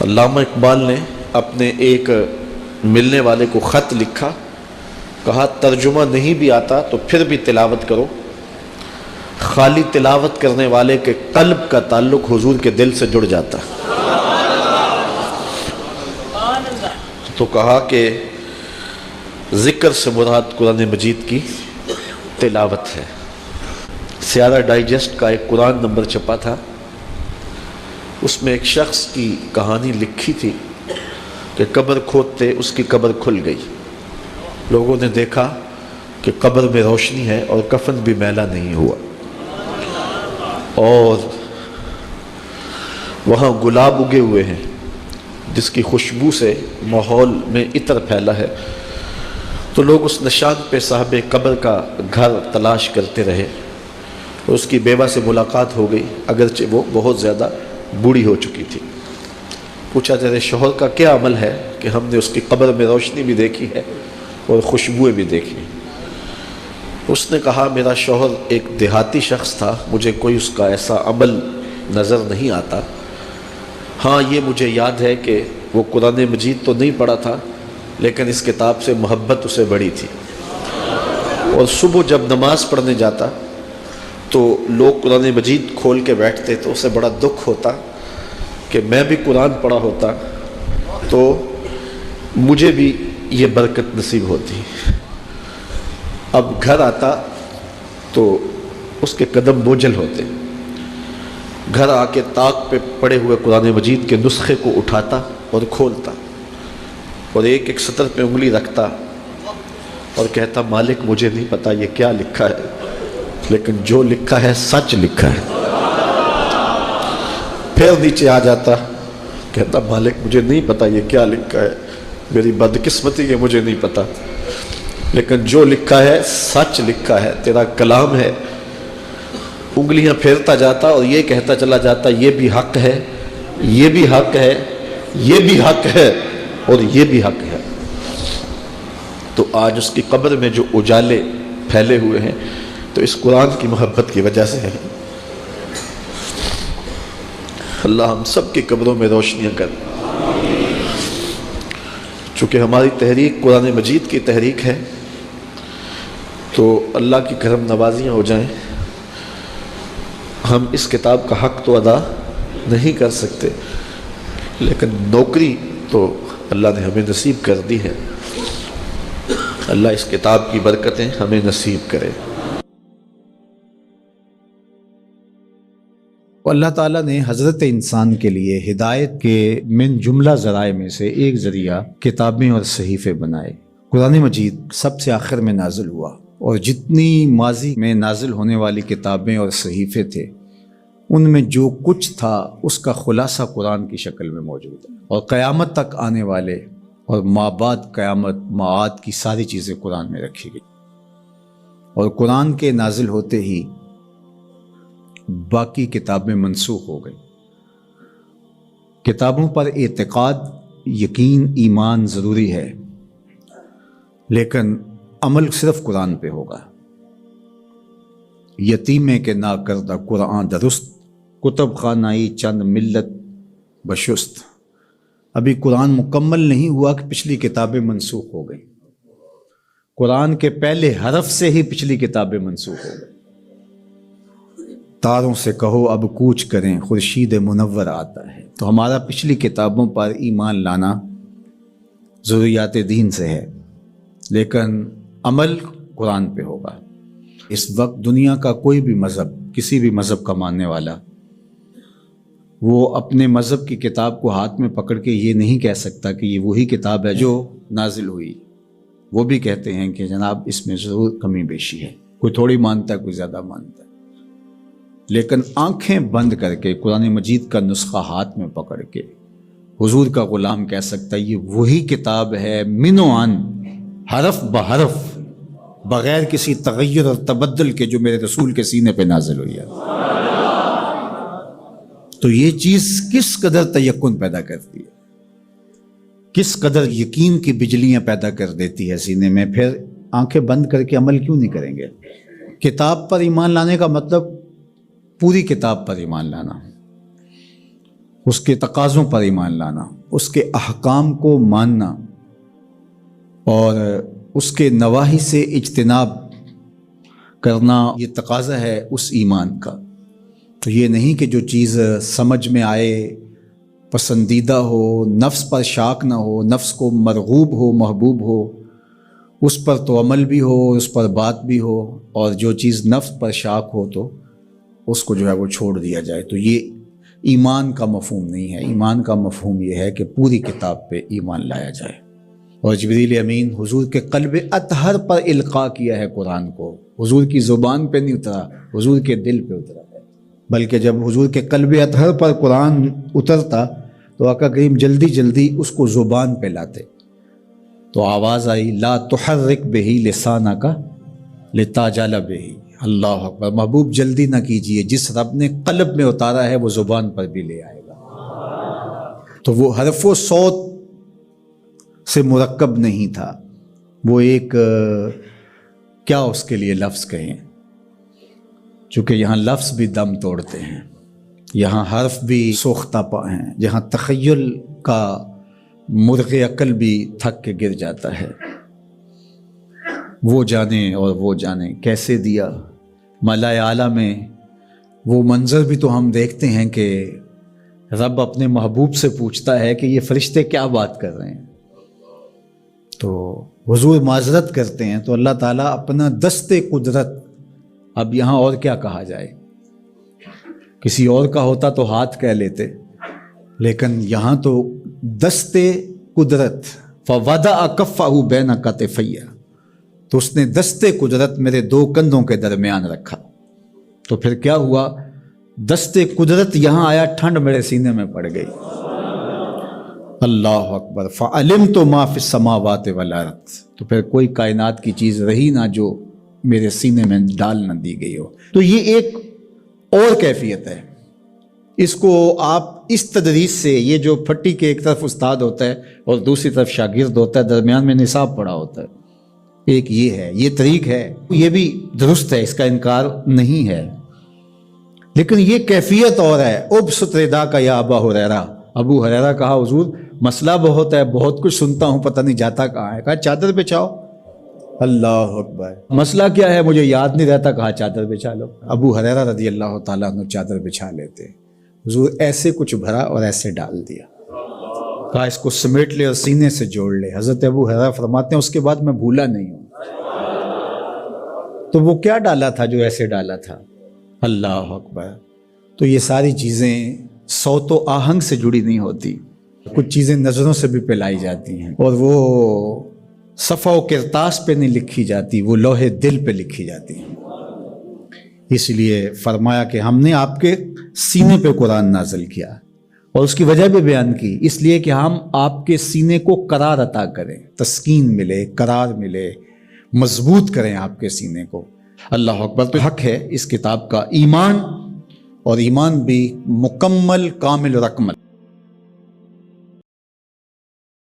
علامہ اقبال نے اپنے ایک ملنے والے کو خط لکھا، کہا ترجمہ نہیں بھی آتا تو پھر بھی تلاوت کرو، خالی تلاوت کرنے والے کے قلب کا تعلق حضور کے دل سے جڑ جاتا ہے۔ تو کہا کہ ذکر سے مراد قرآن مجید کی تلاوت ہے۔ سیارہ ڈائجسٹ کا ایک قرآن نمبر چھپا تھا، اس میں ایک شخص کی کہانی لکھی تھی کہ قبر کھودتے اس کی قبر کھل گئی۔ لوگوں نے دیکھا کہ قبر میں روشنی ہے اور کفن بھی میلا نہیں ہوا، اور وہاں گلاب اگے ہوئے ہیں جس کی خوشبو سے ماحول میں عطر پھیلا ہے۔ تو لوگ اس نشان پہ صاحب قبر کا گھر تلاش کرتے رہے، اور اس کی بیوہ سے ملاقات ہو گئی، اگرچہ وہ بہت زیادہ بوڑھی ہو چکی تھی۔ پوچھا تیرے شوہر کا کیا عمل ہے کہ ہم نے اس کی قبر میں روشنی بھی دیکھی ہے اور خوشبوئیں بھی دیکھی۔ اس نے کہا میرا شوہر ایک دیہاتی شخص تھا، مجھے کوئی اس کا ایسا عمل نظر نہیں آتا۔ ہاں یہ مجھے یاد ہے کہ وہ قرآن مجید تو نہیں پڑھا تھا، لیکن اس کتاب سے محبت اسے بڑی تھی، اور صبح جب نماز پڑھنے جاتا تو لوگ قرآن مجید کھول کے بیٹھتے تو اسے بڑا دکھ ہوتا کہ میں بھی قرآن پڑھا ہوتا تو مجھے بھی یہ برکت نصیب ہوتی۔ اب گھر آتا تو اس کے قدم بوجھل ہوتے، گھر آ کے طاق پہ پڑے ہوئے قرآن مجید کے نسخے کو اٹھاتا اور کھولتا، اور ایک ایک سطر پہ انگلی رکھتا اور کہتا مالک مجھے نہیں پتا یہ کیا لکھا ہے، لیکن جو لکھا ہے سچ لکھا ہے۔ پھر نیچے آ جاتا، کہتا مالک مجھے نہیں پتا یہ کیا لکھا ہے، میری بدقسمتی کہ مجھے نہیں پتا، لیکن جو لکھا ہے سچ لکھا ہے، تیرا کلام ہے۔ انگلیاں پھیرتا جاتا اور یہ کہتا چلا جاتا یہ بھی حق ہے، یہ بھی حق ہے، یہ بھی حق ہے، اور یہ بھی حق ہے۔ تو آج اس کی قبر میں جو اجالے پھیلے ہوئے ہیں تو اس قرآن کی محبت کی وجہ سے ہے۔ اللہ ہم سب کی قبروں میں روشنیاں کر۔ چونکہ ہماری تحریک قرآن مجید کی تحریک ہے تو اللہ کی کرم نوازیاں ہو جائیں۔ ہم اس کتاب کا حق تو ادا نہیں کر سکتے، لیکن نوکری تو اللہ نے ہمیں نصیب کر دی ہے۔ اللہ اس کتاب کی برکتیں ہمیں نصیب کرے۔ اللہ تعالیٰ نے حضرت انسان کے لیے ہدایت کے من جملہ ذرائع میں سے ایک ذریعہ کتابیں اور صحیفے بنائے۔ قرآن مجید سب سے آخر میں نازل ہوا، اور جتنی ماضی میں نازل ہونے والی کتابیں اور صحیفے تھے ان میں جو کچھ تھا اس کا خلاصہ قرآن کی شکل میں موجود ہے، اور قیامت تک آنے والے اور ما بعد قیامت معاد کی ساری چیزیں قرآن میں رکھی گئی۔ اور قرآن کے نازل ہوتے ہی باقی کتابیں منسوخ ہو گئی۔ کتابوں پر اعتقاد، یقین، ایمان ضروری ہے، لیکن عمل صرف قرآن پہ ہوگا۔ یتیمے کے نا کردہ قرآن درست، کتب خانائی چند ملت بشست۔ ابھی قرآن مکمل نہیں ہوا کہ پچھلی کتابیں منسوخ ہو گئیں۔ قرآن کے پہلے حرف سے ہی پچھلی کتابیں منسوخ ہو گئیں۔ تاروں سے کہو اب کوچ کریں، خورشید منور آتا ہے۔ تو ہمارا پچھلی کتابوں پر ایمان لانا ضروریات دین سے ہے، لیکن عمل قرآن پہ ہوگا۔ اس وقت دنیا کا کوئی بھی مذہب، کسی بھی مذہب کا ماننے والا، وہ اپنے مذہب کی کتاب کو ہاتھ میں پکڑ کے یہ نہیں کہہ سکتا کہ یہ وہی کتاب ہے جو نازل ہوئی۔ وہ بھی کہتے ہیں کہ جناب اس میں ضرور کمی بیشی ہے، کوئی تھوڑی مانتا ہے، کوئی زیادہ مانتا ہے، لیکن آنکھیں بند کر کے قرآن مجید کا نسخہ ہاتھ میں پکڑ کے حضور کا غلام کہہ سکتا ہے یہ وہی کتاب ہے، من و عن، حرف بحرف، بغیر کسی تغیر اور تبدل کے، جو میرے رسول کے سینے پہ نازل ہوئی ہے۔ تو یہ چیز کس قدر تیقن پیدا کرتی ہے، کس قدر یقین کی بجلیاں پیدا کر دیتی ہے سینے میں۔ پھر آنکھیں بند کر کے عمل کیوں نہیں کریں گے؟ کتاب پر ایمان لانے کا مطلب پوری کتاب پر ایمان لانا، اس کے تقاضوں پر ایمان لانا، اس کے احکام کو ماننا اور اس کے نواہی سے اجتناب کرنا، یہ تقاضا ہے اس ایمان کا۔ تو یہ نہیں کہ جو چیز سمجھ میں آئے، پسندیدہ ہو، نفس پر شاک نہ ہو، نفس کو مرغوب ہو، محبوب ہو، اس پر تو عمل بھی ہو، اس پر بات بھی ہو، اور جو چیز نفس پر شاک ہو تو اس کو جو ہے وہ چھوڑ دیا جائے۔ تو یہ ایمان کا مفہوم نہیں ہے۔ ایمان کا مفہوم یہ ہے کہ پوری کتاب پہ ایمان لایا جائے۔ اور جبریل امین حضور کے قلب اطہر پر القاء کیا ہے قرآن کو، حضور کی زبان پہ نہیں اترا، حضور کے دل پہ اترا ہے۔ بلکہ جب حضور کے قلب اطہر پر قرآن اترتا تو آقا کریم جلدی جلدی اس کو زبان پہ لاتے، تو آواز آئی لا تحرک بہی لسانک لتعجل بہی۔ اللہ اکبر، محبوب جلدی نہ کیجئے، جس رب نے قلب میں اتارا ہے وہ زبان پر بھی لے آئے گا۔ تو وہ حرف و صوت سے مرکب نہیں تھا، وہ ایک کیا اس کے لیے لفظ کہیں، چونکہ یہاں لفظ بھی دم توڑتے ہیں، یہاں حرف بھی سوختہ پا ہیں، جہاں تخیل کا مرغ عقل بھی تھک کے گر جاتا ہے۔ وہ جانے اور وہ جانے کیسے دیا ملائے اعلیٰ میں۔ وہ منظر بھی تو ہم دیکھتے ہیں کہ رب اپنے محبوب سے پوچھتا ہے کہ یہ فرشتے کیا بات کر رہے ہیں، تو حضور معذرت کرتے ہیں، تو اللہ تعالیٰ اپنا دست قدرت، اب یہاں اور کیا کہا جائے، کسی اور کا ہوتا تو ہاتھ کہہ لیتے، لیکن یہاں تو دست قدرت فوضع کفہ بین کتفی، تو اس نے دست قدرت میرے دو کندھوں کے درمیان رکھا۔ تو پھر کیا ہوا، دست قدرت یہاں آیا، ٹھنڈ میرے سینے میں پڑ گئی۔ اللہ اکبر، فعلمت ما فی السماوات والارض، تو پھر کوئی کائنات کی چیز رہی نہ جو میرے سینے میں ڈال نہ دی گئی ہو۔ تو یہ ایک اور کیفیت ہے، اس کو آپ اس تدریس سے، یہ جو پھٹی کے ایک طرف استاد ہوتا ہے اور دوسری طرف شاگرد ہوتا ہے، درمیان میں نصاب پڑھا ہوتا ہے، ایک یہ ہے، یہ طریق ہے، یہ بھی درست ہے، اس کا انکار نہیں ہے، لیکن یہ کیفیت اور ہے۔ ابسط ردا کا یا ابا ہریرہ، ابو ہریرہ کہا حضور مسئلہ بہت ہے، بہت کچھ سنتا ہوں، پتہ نہیں جاتا کہاں ہے، کہا چادر بچھاؤ۔ اللہ اکبر، مسئلہ کیا ہے مجھے یاد نہیں رہتا، کہا چادر بچھا لو۔ ابو ہریرہ رضی اللہ تعالیٰ عنہ چادر بچھا لیتے، حضور ایسے کچھ بھرا اور ایسے ڈال دیا، کہا اس کو سمیٹ لے اور سینے سے جوڑ لے۔ حضرت ابو ہریرہ فرماتے ہیں اس کے بعد میں بھولا نہیں ہوں۔ تو وہ کیا ڈالا تھا جو ایسے ڈالا تھا؟ اللہ اکبر۔ تو یہ ساری چیزیں صوت و آہنگ سے جڑی نہیں ہوتی، کچھ چیزیں نظروں سے بھی پلائی جاتی ہیں، اور وہ صفحہ و کرتاس پہ نہیں لکھی جاتی، وہ لوہے دل پہ لکھی جاتی ہیں۔ اس لیے فرمایا کہ ہم نے آپ کے سینے پہ قرآن نازل کیا، اور اس کی وجہ بھی بیان کی، اس لیے کہ ہم آپ کے سینے کو قرار عطا کریں، تسکین ملے، قرار ملے، مضبوط کریں آپ کے سینے کو۔ اللہ اکبر۔ تو حق ہے اس کتاب کا ایمان، اور ایمان بھی مکمل کامل اور اکمل۔